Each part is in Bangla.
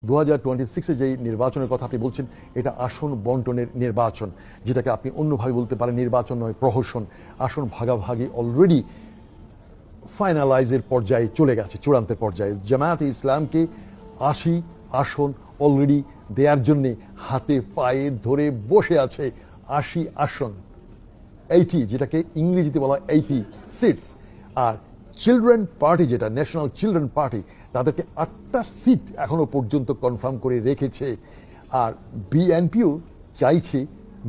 2026-এ যেই নির্বাচনের কথা আপনি বলছেন, এটা আসন বন্টনের নির্বাচন, যেটাকে আপনি অন্যভাবে বলতে পারেন নির্বাচন নয়, প্রহসন। আসন ভাগাভাগি অলরেডি ফাইনালাইজের পর্যায়ে চলে গেছে, চূড়ান্ত পর্যায়ে। জামায়াতে ইসলামকে 80 আসন অলরেডি দেওয়ার জন্যে হাতে পায়ে ধরে বসে আছে। 80 আসন, 80, যেটাকে ইংরেজিতে বলা 80 সিটস। আর চিলড্রেন পার্টি, যেটা ন্যাশনাল চিলড্রেন পার্টি, তাদেরকে 8টা সিট এখনো পর্যন্ত কনফার্ম করে রেখেছে। আর বিএনপিও চাইছে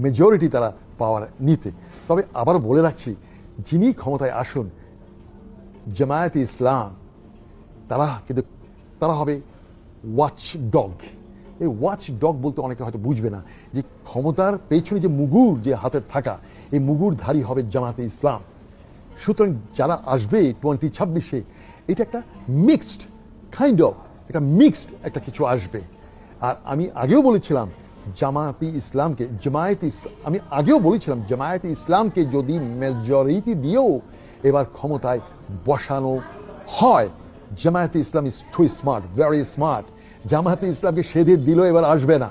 মেজরিটি তারা পাওয়ার নিতে। তবে আবার বলে রাখছি, যিনি ক্ষমতায় আসুন, জামায়াতে ইসলাম, তারা হবে ওয়াচ ডগ। এই ওয়াচ ডগ বলতে অনেকে হয়তো বুঝবে না যে ক্ষমতার পেছনে যে মুগুর যে হাতে থাকা, এই মুগুরধারী হবে জামায়াতে ইসলাম। সুতরাং যারা আসবে 2026-এ, এটা একটা মিক্সড একটা কিছু আসবে। আর আমি আগেও বলেছিলাম জামায়াতে ইসলামকে যদি মেজরিটি দিয়েও এবার ক্ষমতায় বসানো হয়, Jamaate Islam is too smart, very smart. Jamaate ইসলামকে সেধে দিল, এবার আসবে না,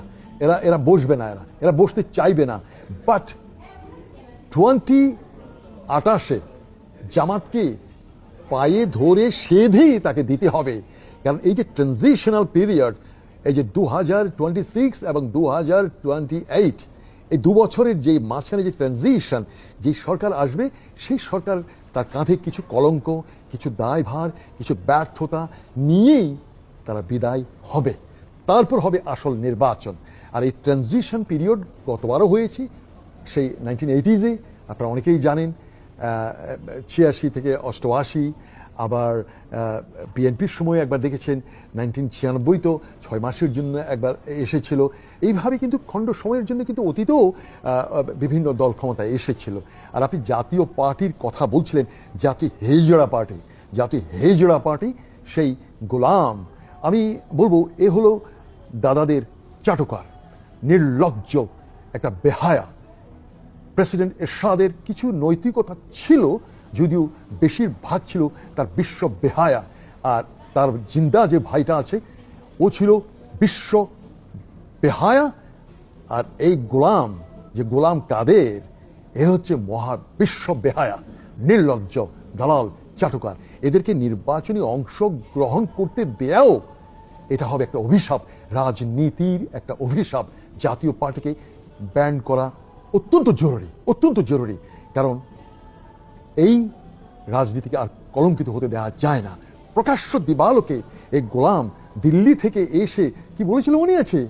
এরা বসবে না, এরা বসতে চাইবে না। বাট 2028-এ জামাতকে পায়ে ধরে সেধেই তাকে দিতে হবে। কারণ এই যে ট্রানজিশনাল পিরিয়ড, এই যে 2026 এবং 2028, এই 2 বছরের যে মাঝখানে যে ট্রানজিশন, যে সরকার আসবে, সেই সরকার তার কাঁধে কিছু কলঙ্ক, কিছু দায়ভার, কিছু ব্যর্থতা নিয়েই তারা বিদায় হবে। তারপর হবে আসল নির্বাচন। আর এই ট্রানজিশন পিরিয়ড গতবারও হয়েছে, সেই 1980-এ, আপনারা অনেকেই জানেন, 86 থেকে 88। আবার বিএনপির সময় একবার দেখেছেন 1996, তো 6 মাসের জন্য একবার এসেছিল। এইভাবে কিন্তু খণ্ড সময়ের জন্য কিন্তু অতীতেও বিভিন্ন দল ক্ষমতায় এসেছিল। আর আপনি জাতীয় পার্টির কথা বলছিলেন, জাতীয় হেজড়া পার্টি, সেই গোলাম, আমি বলবো এ হলো দাদাদের চাটুকার, নির্লজ্জ একটা বেহায়া। প্রেসিডেন্ট এরশাদের কিছু নৈতিকতা ছিল, যদিও বেশিরভাগ ছিল তার বিশ্ব বেহায়া। আর তার জিন্দা যে ভাইটা আছে, ও ছিল বিশ্ব বেহায়া। আর এই গোলাম কাদের, এ হচ্ছে মহা বিশ্ব বেহায়া, নির্লজ্জ, দালাল, চাটুকার। এদেরকে নির্বাচনী অংশগ্রহণ করতে দেয়াও এটা হবে একটা অভিশাপ, রাজনীতির একটা অভিশাপ। জাতীয় পার্টিকে ব্যান করা অত্যন্ত জরুরি। কারণ এই রাজনীতিকে আর কলঙ্কিত হতে দেওয়া যায় না। প্রকাশ্য দিবালোকে এই গোলাম দিল্লি থেকে এসে কি বলেছিল মনে আছে?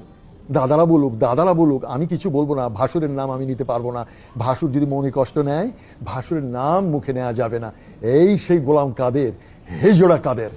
দাদারা বলুক, আমি কিছু বলবো না, ভাসুরের নাম আমি নিতে পারবো না, ভাসুর যদি মনে কষ্ট নেয়, ভাসুরের নাম মুখে নেওয়া যাবে না। এই সেই গোলাম কাদের, হেজড়া কাদের।